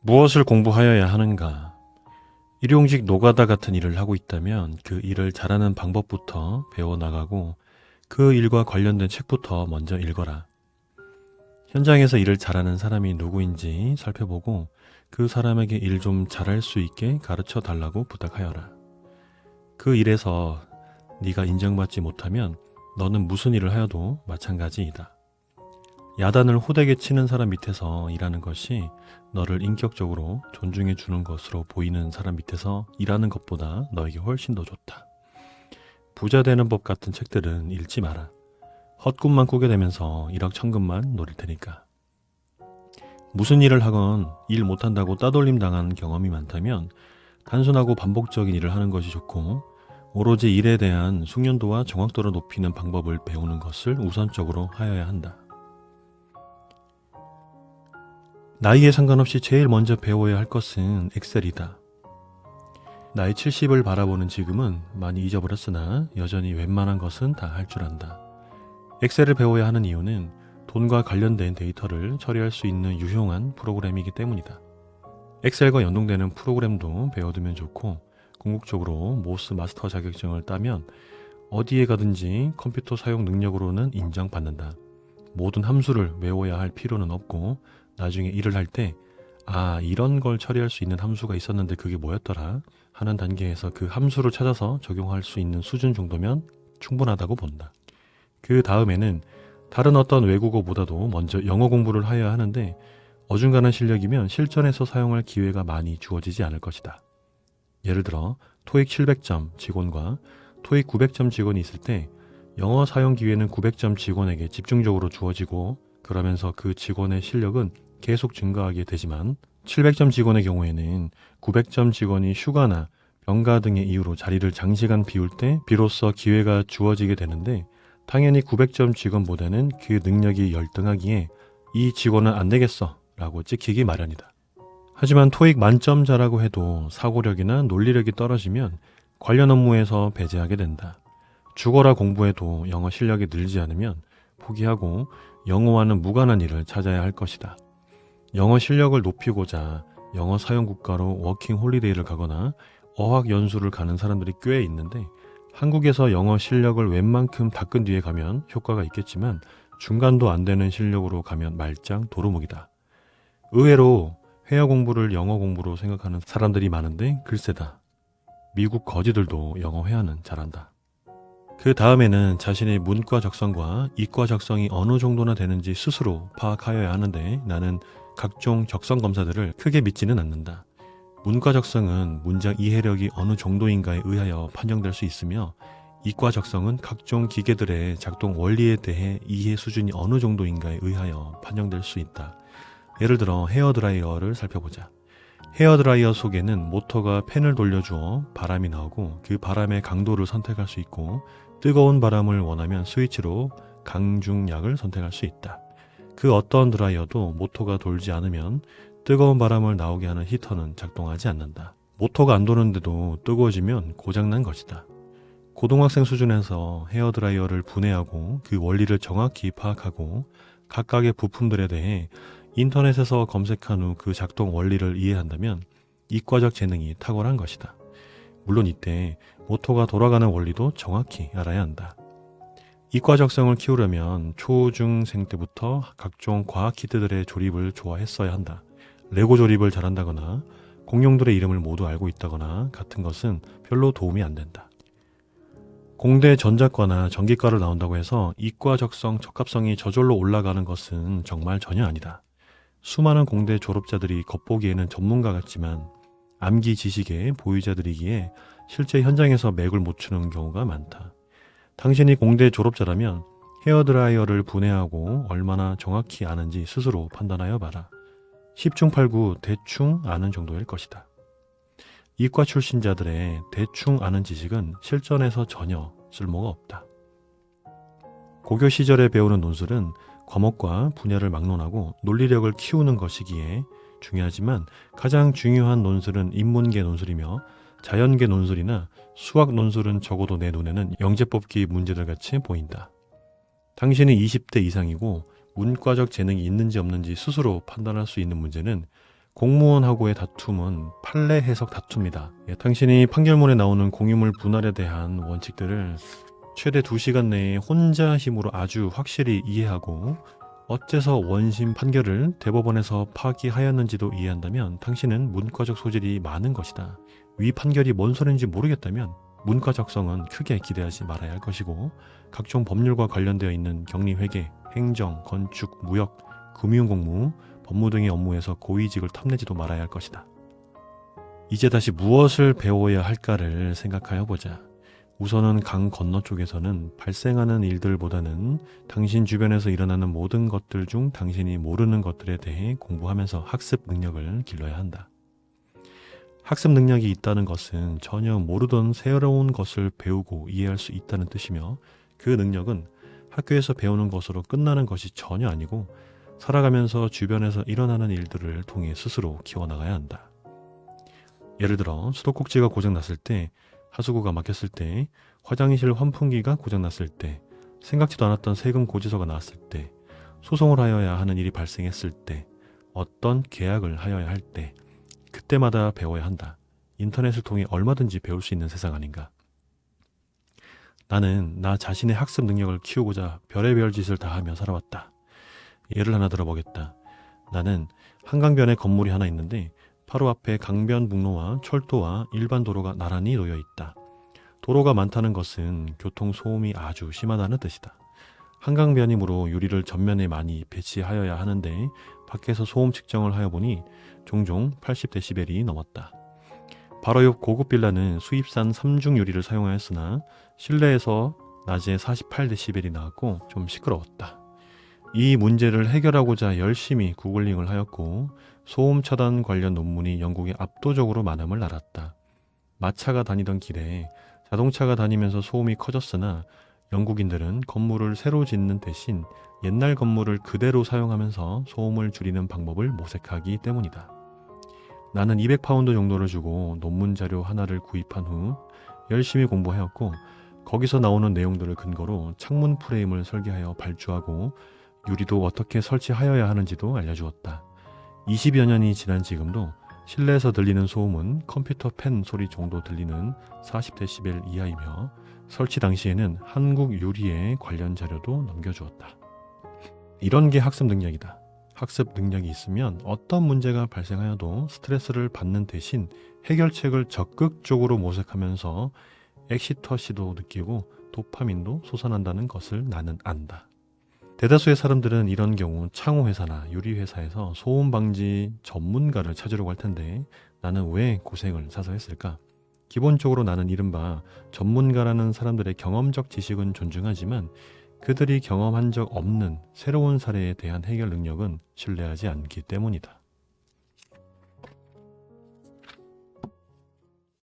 무엇을 공부하여야 하는가? 일용직 노가다 같은 일을 하고 있다면 그 일을 잘하는 방법부터 배워나가고 그 일과 관련된 책부터 먼저 읽어라. 현장에서 일을 잘하는 사람이 누구인지 살펴보고 그 사람에게 일 좀 잘할 수 있게 가르쳐 달라고 부탁하여라. 그 일에서 네가 인정받지 못하면 너는 무슨 일을 하여도 마찬가지이다. 야단을 호되게 치는 사람 밑에서 일하는 것이 너를 인격적으로 존중해 주는 것으로 보이는 사람 밑에서 일하는 것보다 너에게 훨씬 더 좋다. 부자 되는 법 같은 책들은 읽지 마라. 헛꿈만 꾸게 되면서 일확천금만 노릴 테니까. 무슨 일을 하건 일 못한다고 따돌림 당한 경험이 많다면 단순하고 반복적인 일을 하는 것이 좋고 오로지 일에 대한 숙련도와 정확도를 높이는 방법을 배우는 것을 우선적으로 하여야 한다. 나이에 상관없이 제일 먼저 배워야 할 것은 엑셀이다. 나이 70을 바라보는 지금은 많이 잊어버렸으나 여전히 웬만한 것은 다 할 줄 안다. 엑셀을 배워야 하는 이유는 돈과 관련된 데이터를 처리할 수 있는 유용한 프로그램이기 때문이다. 엑셀과 연동되는 프로그램도 배워두면 좋고 궁극적으로 모스 마스터 자격증을 따면 어디에 가든지 컴퓨터 사용 능력으로는 인정받는다. 모든 함수를 외워야 할 필요는 없고 나중에 일을 할 때 이런 걸 처리할 수 있는 함수가 있었는데 그게 뭐였더라 하는 단계에서 그 함수를 찾아서 적용할 수 있는 수준 정도면 충분하다고 본다. 그 다음에는 다른 어떤 외국어보다도 먼저 영어 공부를 하여야 하는데 어중간한 실력이면 실전에서 사용할 기회가 많이 주어지지 않을 것이다. 예를 들어 토익 700점 직원과 토익 900점 직원이 있을 때 영어 사용 기회는 900점 직원에게 집중적으로 주어지고 그러면서 그 직원의 실력은 계속 증가하게 되지만 700점 직원의 경우에는 900점 직원이 휴가나 병가 등의 이유로 자리를 장시간 비울 때 비로소 기회가 주어지게 되는데 당연히 900점 직원보다는 그 능력이 열등하기에 이 직원은 안 되겠어 라고 찍히기 마련이다. 하지만 토익 만점자라고 해도 사고력이나 논리력이 떨어지면 관련 업무에서 배제하게 된다. 죽어라 공부해도 영어 실력이 늘지 않으면 포기하고 영어와는 무관한 일을 찾아야 할 것이다. 영어 실력을 높이고자 영어 사용 국가로 워킹 홀리데이를 가거나 어학 연수를 가는 사람들이 꽤 있는데 한국에서 영어 실력을 웬만큼 닦은 뒤에 가면 효과가 있겠지만 중간도 안 되는 실력으로 가면 말짱 도루묵이다. 의외로 회화 공부를 영어 공부로 생각하는 사람들이 많은데 글쎄다. 미국 거지들도 영어 회화는 잘한다. 그 다음에는 자신의 문과 적성과 이과 적성이 어느 정도나 되는지 스스로 파악하여야 하는데 나는 각종 적성 검사들을 크게 믿지는 않는다. 문과 적성은 문장 이해력이 어느 정도인가에 의하여 판정될 수 있으며 이과 적성은 각종 기계들의 작동 원리에 대해 이해 수준이 어느 정도인가에 의하여 판정될 수 있다. 예를 들어 헤어드라이어를 살펴보자. 헤어드라이어 속에는 모터가 팬을 돌려주어 바람이 나오고 그 바람의 강도를 선택할 수 있고 뜨거운 바람을 원하면 스위치로 강중약을 선택할 수 있다. 그 어떤 드라이어도 모터가 돌지 않으면 뜨거운 바람을 나오게 하는 히터는 작동하지 않는다. 모터가 안 도는데도 뜨거워지면 고장난 것이다. 고등학생 수준에서 헤어드라이어를 분해하고 그 원리를 정확히 파악하고 각각의 부품들에 대해 인터넷에서 검색한 후 그 작동 원리를 이해한다면 이과적 재능이 탁월한 것이다. 물론 이때 모터가 돌아가는 원리도 정확히 알아야 한다. 이과적성을 키우려면 초중생 때부터 각종 과학 키트들의 조립을 좋아했어야 한다. 레고 조립을 잘한다거나 공룡들의 이름을 모두 알고 있다거나 같은 것은 별로 도움이 안 된다. 공대 전자과나 전기과를 나온다고 해서 이과 적성, 적합성이 저절로 올라가는 것은 정말 전혀 아니다. 수많은 공대 졸업자들이 겉보기에는 전문가 같지만 암기 지식의 보유자들이기에 실제 현장에서 맥을 못 추는 경우가 많다. 당신이 공대 졸업자라면 헤어드라이어를 분해하고 얼마나 정확히 아는지 스스로 판단하여 봐라. 10중 8구 대충 아는 정도일 것이다. 이과 출신자들의 대충 아는 지식은 실전에서 전혀 쓸모가 없다. 고교 시절에 배우는 논술은 과목과 분야를 막론하고 논리력을 키우는 것이기에 중요하지만 가장 중요한 논술은 인문계 논술이며 자연계 논술이나 수학 논술은 적어도 내 눈에는 영재뽑기 문제들 같이 보인다. 당신이 20대 이상이고 문과적 재능이 있는지 없는지 스스로 판단할 수 있는 문제는 공무원하고의 다툼은 판례 해석 다투입니다. 당신이 판결문에 나오는 공유물 분할에 대한 원칙들을 최대 2시간 내에 혼자 힘으로 아주 확실히 이해하고 어째서 원심 판결을 대법원에서 파기하였는지도 이해한다면 당신은 문과적 소질이 많은 것이다. 위 판결이 뭔 소리인지 모르겠다면 문과적성은 크게 기대하지 말아야 할 것이고 각종 법률과 관련되어 있는 격리회계, 행정, 건축, 무역, 금융공무, 법무 등의 업무에서 고위직을 탐내지도 말아야 할 것이다. 이제 다시 무엇을 배워야 할까를 생각하여 보자. 우선은 강 건너 쪽에서는 발생하는 일들보다는 당신 주변에서 일어나는 모든 것들 중 당신이 모르는 것들에 대해 공부하면서 학습 능력을 길러야 한다. 학습 능력이 있다는 것은 전혀 모르던 새로운 것을 배우고 이해할 수 있다는 뜻이며 그 능력은 학교에서 배우는 것으로 끝나는 것이 전혀 아니고 살아가면서 주변에서 일어나는 일들을 통해 스스로 키워나가야 한다. 예를 들어 수도꼭지가 고장났을 때, 하수구가 막혔을 때, 화장실 환풍기가 고장났을 때, 생각지도 않았던 세금 고지서가 나왔을 때, 소송을 하여야 하는 일이 발생했을 때, 어떤 계약을 하여야 할 때, 그때마다 배워야 한다. 인터넷을 통해 얼마든지 배울 수 있는 세상 아닌가. 나는 나 자신의 학습 능력을 키우고자 별의별 짓을 다 하며 살아왔다. 예를 하나 들어보겠다. 나는 한강변에 건물이 하나 있는데 바로 앞에 강변북로와 철도와 일반 도로가 나란히 놓여 있다. 도로가 많다는 것은 교통 소음이 아주 심하다는 뜻이다. 한강변이므로 유리를 전면에 많이 배치하여야 하는데 밖에서 소음 측정을 하여 보니 종종 80dB이 넘었다. 바로 옆 고급 빌라는 수입산 3중 유리를 사용하였으나 실내에서 낮에 48dB이 나왔고 좀 시끄러웠다. 이 문제를 해결하고자 열심히 구글링을 하였고 소음 차단 관련 논문이 영국에 압도적으로 많음을 알았다. 마차가 다니던 길에 자동차가 다니면서 소음이 커졌으나 영국인들은 건물을 새로 짓는 대신 옛날 건물을 그대로 사용하면서 소음을 줄이는 방법을 모색하기 때문이다. 나는 200파운드 정도를 주고 논문 자료 하나를 구입한 후 열심히 공부하였고 거기서 나오는 내용들을 근거로 창문 프레임을 설계하여 발주하고 유리도 어떻게 설치하여야 하는지도 알려주었다. 20여 년이 지난 지금도 실내에서 들리는 소음은 컴퓨터 펜 소리 정도 들리는 40dB 이하이며 설치 당시에는 한국 유리에 관련 자료도 넘겨주었다. 이런 게 학습 능력이다. 학습 능력이 있으면 어떤 문제가 발생하여도 스트레스를 받는 대신 해결책을 적극적으로 모색하면서 엑시터시도 느끼고 도파민도 솟아난다는 것을 나는 안다. 대다수의 사람들은 이런 경우 창호회사나 유리회사에서 소음 방지 전문가를 찾으려고 할 텐데 나는 왜 고생을 사서 했을까? 기본적으로 나는 이른바 전문가라는 사람들의 경험적 지식은 존중하지만 그들이 경험한 적 없는 새로운 사례에 대한 해결 능력은 신뢰하지 않기 때문이다.